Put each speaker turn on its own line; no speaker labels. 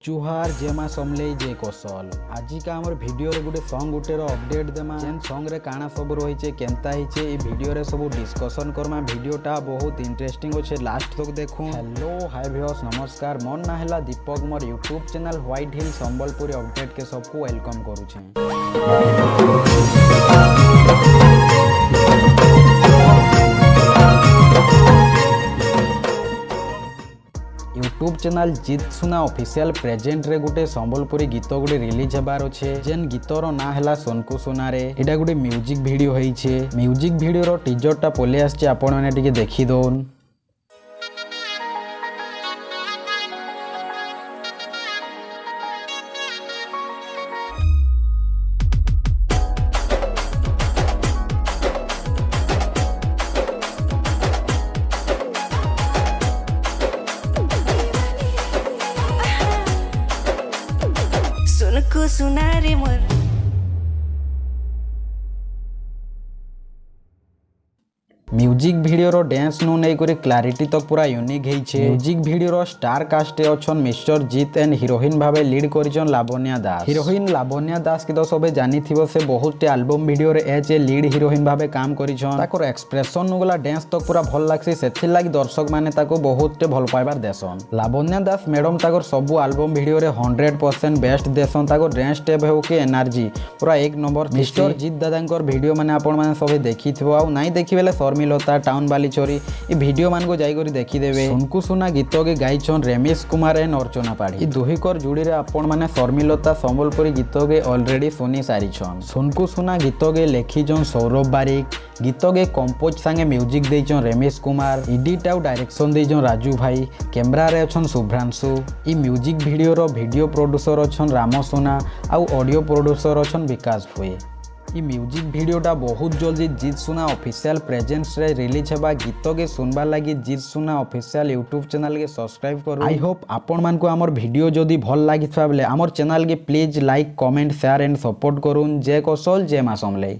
चुहार जेमा समलेई जे कौशल आजिका आमर भिडियो रे गुटे सॉन्ग गुटे रो अपडेट देमा जेन सॉन्ग रे काना सब रही केनता हिचे ए भिडियो रे सब डिस्कशन करमा भिडियोटा बहुत इंटरेस्टिंग होचे लास्ट तक देखू। हेलो हाय व्यूअर्स नमस्कार मोर ना हैला दीपक मोर यूट्यूब चैनल व्हाइट हिल संबलपुरी अपडेट के सबको वेलकम करूछे। यूट्यूब चैनल जीत सुना ऑफिशियल प्रेजेंट रे गुटे संबलपुरी गीत गुटे रिलीज हेबार अच्छे जेन गीतर ना हैला सोनकु सुना रे एटा गुटे म्यूजिक वीडियो होइछे। म्यूजिक वीडियो रो टीजर टा पले आछे आपण माने टिके देखि दोन।
सुनको सुना रे मोर
म्यूजिक वीडियो रो डांस नु नै करी क्लैरिटी तक पूरा यूनिक हेइछे। म्यूजिक वीडियो रो स्टार कास्ट अछन मिस्टर जीत एंड हीरोइन भाबे लीड करिजन लावण्या दास। हीरोइन लावण्या दास के तो सबे जानि थिबो से बहुत टे एल्बम वीडियो रे एज ए लीड हीरोइन भाबे काम करिजन। ताकर एक्सप्रेशन नु गला डांस तक पूरा भल लागसी सेथि लागि दर्शक माने ताको बहुत टे भल पाइबार देसन। लावण्या दास मैडम ताकर सबु एल्बम वीडियो रे 100% बेस्ट देसन। ताकर डांस स्टेप हेउ के एनर्जी पूरा एक नंबर। मिस्टर जीत दादांकर वीडियो माने आपण माने सबे देखिथिबो आ नै देखिबेले लता टाउन बाली चोरी ए वीडियो मान को जाई करी देखि देबे। सोनकु सुना गीत के गाइछन रमेश कुमार एंड अर्चना पाड़ी। ई दुही कर जुड़ी रे आपण माने शर्मिलता संबलपुरी गीत के ऑलरेडी सुनी सारिछन। सोनकु सुना गीत के लेखिजन सौरभ बारिक, गीत के कंपोज संगे म्यूजिक देइछन रमेश कुमार, एडिट आउ डायरेक्शन देइछन राजू भाई, कैमरा रे अछन शुभ्रांशु। ई म्यूजिक वीडियो रो वीडियो प्रोड्यूसर अछन राम सोना आउ ऑडियो प्रोड्यूसर अछन विकास भोई। ई म्यूजिक वीडियोटा बहुत जल्दी जीत सुना ऑफिशियल प्रेजेंस रे रिलीज हेबा। गीत के सुनबार लागि जीत सुना ऑफिशियल यूट्यूब चैनल के सब्सक्राइब करू। आई होप आपण मान को हमर वीडियो जदी भल लागिथबा बेले हमर चैनल के please like comment share and support करून। जय कौशल जय मां समलेई।